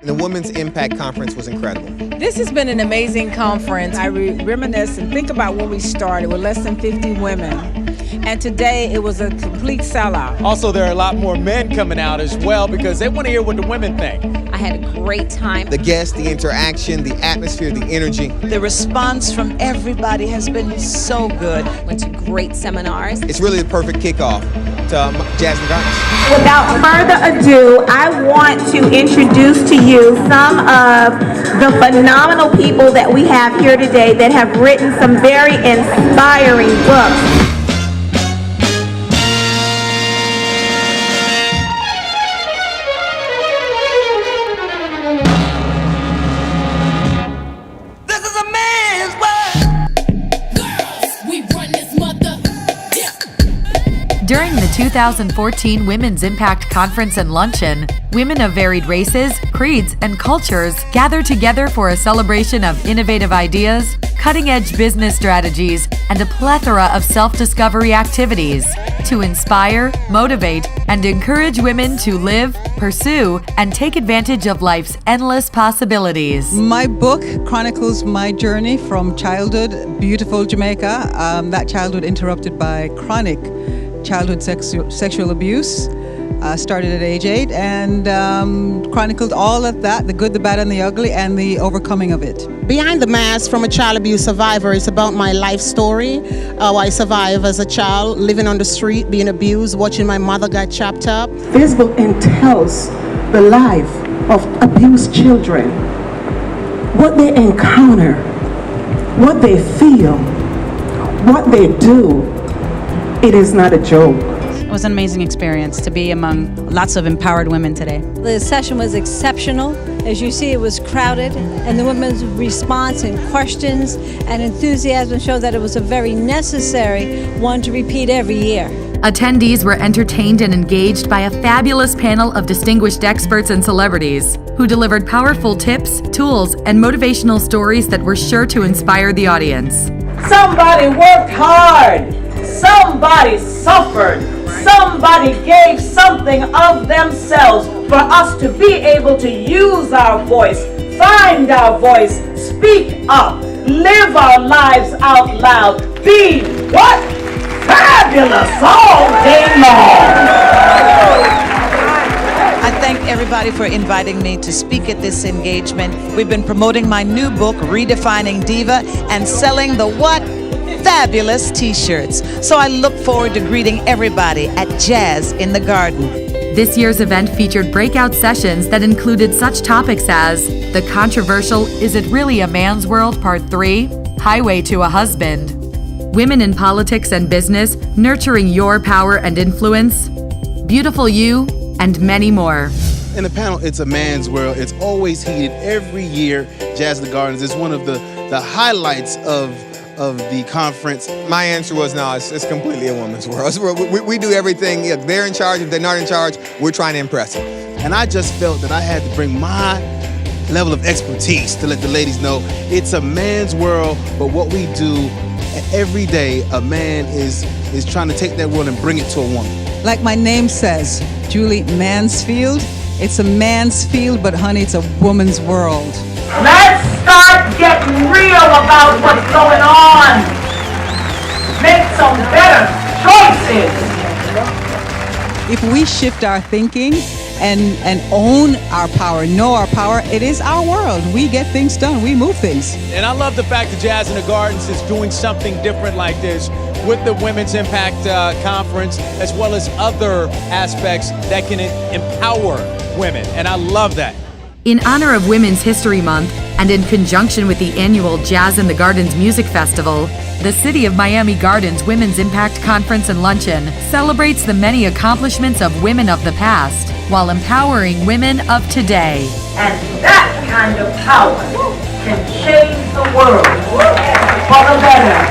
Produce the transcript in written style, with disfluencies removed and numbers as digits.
The Women's Impact Conference was incredible. This has been an amazing conference. I reminisce and think about when we started with less than 50 women. And today it was a complete sellout. Also, there are a lot more men coming out as well because they want to hear what the women think. I had a great time. The guests, the interaction, the atmosphere, the energy. The response from everybody has been so good. Went to great seminars. It's really the perfect kickoff to Jazz in the Gardens. Without further ado, I want to introduce to you some of the phenomenal people that we have here today that have written some very inspiring books. During the 2014 Women's Impact Conference and Luncheon, women of varied races, creeds, and cultures gather together for a celebration of innovative ideas, cutting-edge business strategies, and a plethora of self-discovery activities to inspire, motivate, and encourage women to live, pursue, and take advantage of life's endless possibilities. My book chronicles my journey from childhood, beautiful Jamaica, that childhood interrupted by chronic childhood sexual abuse, started at age 8, and chronicled all of that, the good, the bad, and the ugly, and the overcoming of it. Behind the Mask from a child abuse survivor is about my life story. How I survived as a child, living on the street, being abused, watching my mother get chopped up. This book entails the life of abused children, what they encounter, what they feel, what they do. It is not a joke. It was an amazing experience to be among lots of empowered women today. The session was exceptional. As you see, it was crowded, and the women's response and questions and enthusiasm showed that it was a very necessary one to repeat every year. Attendees were entertained and engaged by a fabulous panel of distinguished experts and celebrities who delivered powerful tips, tools, and motivational stories that were sure to inspire the audience. Somebody worked hard. Somebody suffered. Somebody gave something of themselves for us to be able to use our voice, find our voice, speak up, live our lives out loud, be what? Fabulous all day long. I thank everybody for inviting me to speak at this engagement. We've been promoting my new book, Redefining Diva, and selling the what? Fabulous t-shirts. So I look forward to greeting everybody at Jazz in the Garden. This year's event featured breakout sessions that included such topics as the controversial Is It Really a Man's World Part 3, Highway to a Husband, Women in Politics and Business, Nurturing Your Power and Influence, Beautiful You, and many more. In the panel, It's a Man's World. It's always heated every year. Jazz in the Gardens is one of the highlights of the conference. My answer was no, it's completely a woman's world. We do everything. If they're in charge, if they're not in charge, we're trying to impress them. And I just felt that I had to bring my level of expertise to let the ladies know it's a man's world, but what we do every day, a man is trying to take that world and bring it to a woman. Like my name says, Julie Mansfield. It's a man's field, but honey, it's a woman's world. Let's start getting real about what's going on. Make some better choices. If we shift our thinking and own our power, know our power, it is our world. We get things done. We move things. And I love the fact that Jazz in the Gardens is doing something different like this with the Women's Impact Conference, as well as other aspects that can empower women. And I love that. In honor of Women's History Month, and in conjunction with the annual Jazz in the Gardens Music Festival, the City of Miami Gardens Women's Impact Conference and Luncheon celebrates the many accomplishments of women of the past while empowering women of today. And that kind of power can change the world for the better.